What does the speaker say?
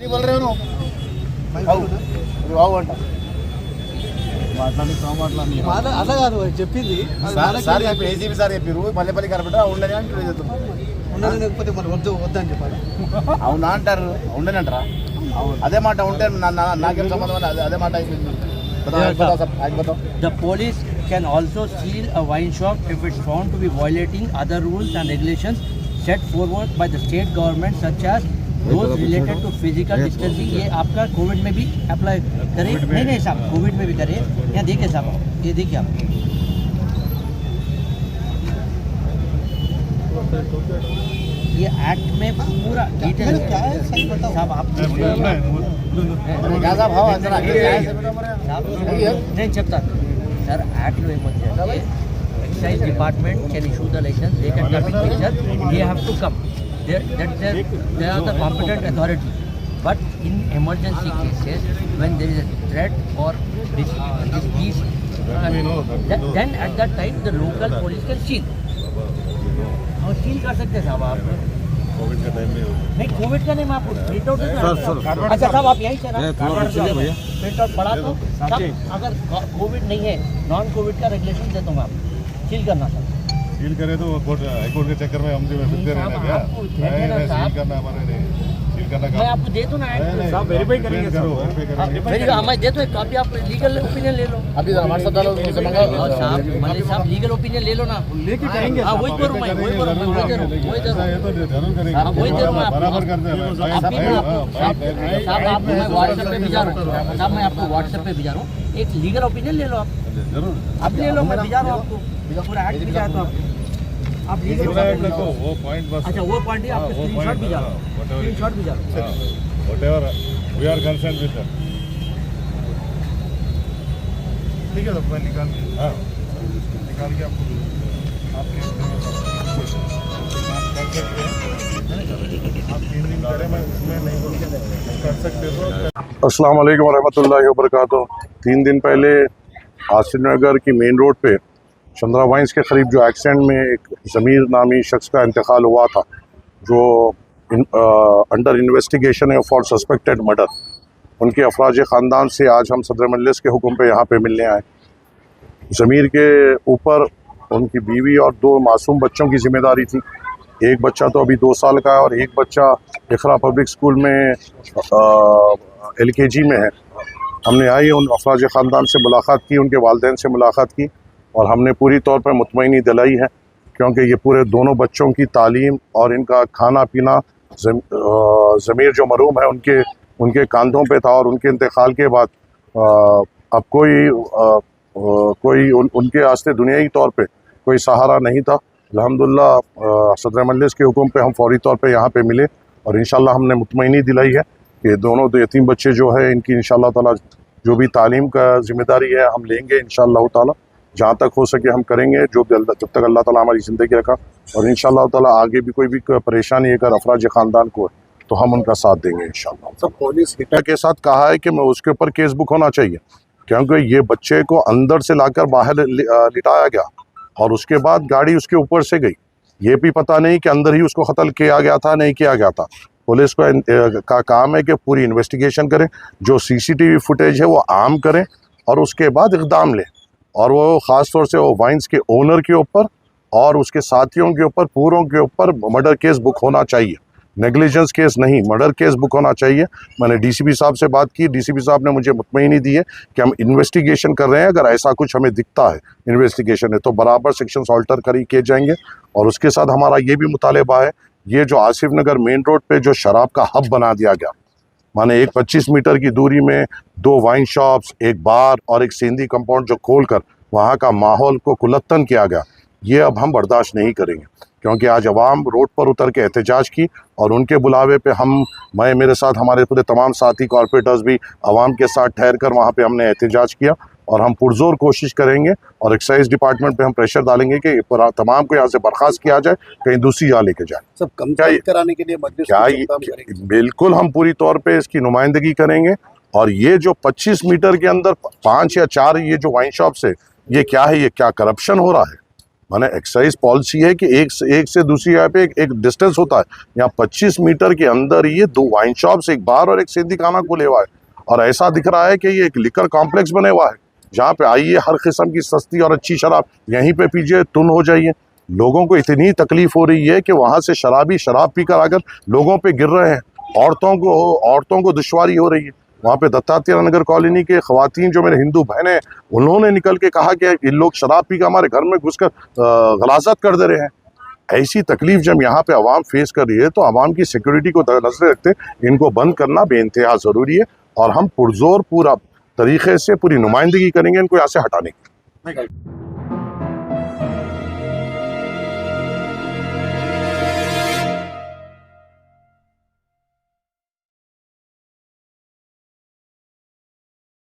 बोल रहे हो అలా కాదు చెప్పింది సార్ ఏసీబీ సార్ చెప్పారు మల్లెపల్లి కార్పొరేటర్ ఉండని అంటే ఉండదు లేకపోతే మరి వద్దు వద్దని చెప్పాలి అవునా అంటారు ఉండని అంటారా అదే మాట ఉంటే నాకేం సంబంధం అదే మాట అయిపోయింది. The police can also seal a wine shop if it's found to be violating other rules and regulations set forward by the state government, such as those related to physical distancing. ये आपका Covid में भी apply करे नहीं साहब, Covid में भी करे। यहाँ देखिए साहब, ये देखिए आप, ये एक्ट में पूरा डिटेल क्या है सही बताओ साहब। आप नहीं చెప్తా సార్, యాక్ట్లో ఏమొచ్చాయంటే excise department can issue the license, they can come in picture, they have to come, they are the competent authority. But in emergency cases, when there is a threat or disease, then at that time the local police can seal. और seal कर सकते साहब आप। Covid का time नहीं, Covid का नहीं, मैं आपको प्रिंट आउट अच्छा साहब आप यहीं से प्रिंट आउट पढ़ा तो साहब, अगर कोविड नहीं है, नॉन कोविड का रेगुलेशन देता हूँ आप, सील करना सर। सील करे तो कोर्ट हाईकोर्ट के चक्कर में हम जो फिरते रहना क्या? नहीं, सील करना हमारे नहीं, सील करना मैं आपको दे दूँ ना, साहब वेरीफाई करेंगे मैं दे दो एक कॉपी, आप लीगल ओपिनियन ले लो। अभी हमारे साथ डालो उनसे मंगा और साहब मलिक साहब लीगल ओपिनियन ले लो ना, लेके जाएंगे हाँ वही करूँ मैं, वही करूँ मैं, वही करूँ ये तो जरूर करेंगे, वही दे रहा हूँ मैं आपको। बराबर करते हैं साहब आपको मैं व्हाट्सएप पे भेजा रहा हूँ, साहब मैं आपको व्हाट्सएप पे भेजा रहा हूँ, एक लीगल ओपिनियन ले लो आप, जरूर अब ले लो, मैं भेजा रहा हूँ आपको, पूरा एक्ट भेजा तो आप लीगल वो पॉइंट बस। अच्छा वो पॉइंट ही आपको स्क्रीनशॉट भेजा रहा हूँ, स्क्रीनशॉट भेजा रहा हूँ। whatever we are concerned with that. ठीक है, तो मैं निकाल के हाँ आपको आपके कर सकते हैं आप 3 दिन पहले मैं उसमें नहीं कर सकते तो अस्सलाम वालेकुम रहमतुल्लाहि व बरकातुहू। 3 दिन पहले आसिफ नगर की मेन रोड पे चंद्रा वाइन्स के करीब जो एक्सीडेंट में एक ज़मीर नामी शख्स का इंतकाल हुआ था, जो अंडर इन्वेस्टिगेशन है फॉर सस्पेक्टेड मर्डर, उनके अफराज ख़ानदान से आज हम सदर मजलिस के हुक्म पे यहाँ पे मिलने आए। ज़मीर के ऊपर उनकी बीवी और 2 मासूम बच्चों की ज़िम्मेदारी थी। एक बच्चा तो अभी 2 साल का है और एक बच्चा इकरा पब्लिक स्कूल में LKG में है। हमने आई उन अफराज ख़ानदान से मुलाकात की, उनके वालिदैन से मुलाकात की और हमने पूरी तौर पर मुतमईनी दिलाई है, क्योंकि ये पूरे दोनों बच्चों की तालीम और इनका खाना पीना ज़मीर जो मरूम है उनके कांधों पे था, और उनके इंतकाल के बाद अब कोई उनके वास्ते दुनियाई तौर पे कोई सहारा नहीं था। अल्हम्दुलिल्लाह सदर मजलिस के हुक्म पे हम फौरी तौर पे यहाँ पे मिले और इंशाल्लाह हमने मुतमईनी दिलाई है कि दोनों यतीम बच्चे जो है इनकी इंशाल्लाह ताला जो भी तालीम का ज़िम्मेदारी है हम लेंगे इंशाल्लाह ताला, जहाँ तक हो सके हम करेंगे, जब तक अल्लाह ताला हमारी ज़िंदगी रखा, और इंशाल्लाह ताला आगे भी कोई भी परेशानी अगर अफराज ख़ानदान को है तो हम उनका साथ देंगे इंशाल्लाह। सब पुलिस हिटर के साथ कहा है कि मैं उसके ऊपर केस बुक होना चाहिए, क्योंकि ये बच्चे को अंदर से लाकर बाहर लिटाया गया और उसके बाद गाड़ी उसके ऊपर से गई, ये भी पता नहीं कि अंदर ही उसको कत्ल किया गया था नहीं किया गया था। पुलिस का काम है कि पूरी इन्वेस्टिगेशन करें, जो CCTV फुटेज है वो आम करें और उसके बाद इक़दाम लें, और वो ख़ास तौर से वो वाइन्स के ओनर के ऊपर और उसके साथियों के ऊपर पूरों के ऊपर मर्डर केस बुक होना चाहिए, नेग्लिजेंस केस नहीं, मर्डर केस बुक होना चाहिए। मैंने DCP साहब से बात की, DCP साहब ने मुझे मुतमईनी दी है कि हम इन्वेस्टिगेशन कर रहे हैं, अगर ऐसा कुछ हमें दिखता है इन्वेस्टिगेशन है तो बराबर सेक्शंस ऑल्टर किए जाएंगे। और उसके साथ हमारा ये भी मुतालबा है, ये जो आसिफ नगर मेन रोड पे जो शराब का हब बना दिया गया, माने एक 25 मीटर की दूरी में 2 वाइन शॉप्स, एक बार और एक सेंधी कंपाउंड जो खोलकर वहाँ का माहौल को कुलत्तन किया गया, ये अब हम बर्दाश्त नहीं करेंगे, क्योंकि आज अवाम रोड पर उतर के एहतजाज की और उनके बुलावे पे मैं मेरे साथ हमारे पूरे तमाम साथी कॉरपोरेटर्स भी अवाम के साथ ठहर कर वहाँ पे हमने एहतजाज किया, और हम पुरजोर कोशिश करेंगे और एक्साइज डिपार्टमेंट पे हम प्रेशर डालेंगे कि तमाम को यहाँ से बर्खास्त किया जाए, कहीं दूसरी जगह लेके जाए। सब कंप्लीट कराने के लिए मजलिस क्या बिल्कुल हम पूरी तौर पे इसकी नुमाइंदगी करेंगे। और ये जो 25 मीटर के अंदर 5 या 4 ये जो वाइन शॉप्स है, ये क्या है, ये क्या करप्शन हो रहा है? माने एक्साइज पॉलिसी है कि एक से दूसरी जगह पे एक डिस्टेंस होता है। यहाँ 25 मीटर के अंदर ये 2 वाइन शॉप्स, एक बार और एक सेंधी खाना खुले हुआ है, और ऐसा दिख रहा है कि ये एक लिकर कॉम्प्लेक्स बने हुआ है जहाँ पे आइए हर किस्म की सस्ती और अच्छी शराब यहीं पे पीजिए, तुन हो जाइए। लोगों को इतनी तकलीफ हो रही है कि वहाँ से शराबी शराब पीकर आकर लोगों पे गिर रहे हैं, औरतों को दुश्वारी हो रही है। वहाँ पे दत्तात्रेय नगर कॉलोनी के ख्वातीन जो मेरे हिंदू बहनें हैं, उन्होंने निकल के कहा कि इन लोग शराब पी के हमारे घर में घुसकर गलाजत कर दे रहे हैं। ऐसी तकलीफ जब यहाँ पे आवाम फेस कर रही है तो आवाम की सिक्योरिटी को नजर रखते इनको बंद करना बेइंतहा ज़रूरी है, और हम पुरजोर पूरा तरीके से पूरी नुमाइंदगी करेंगे इनको यहाँ से हटाने की।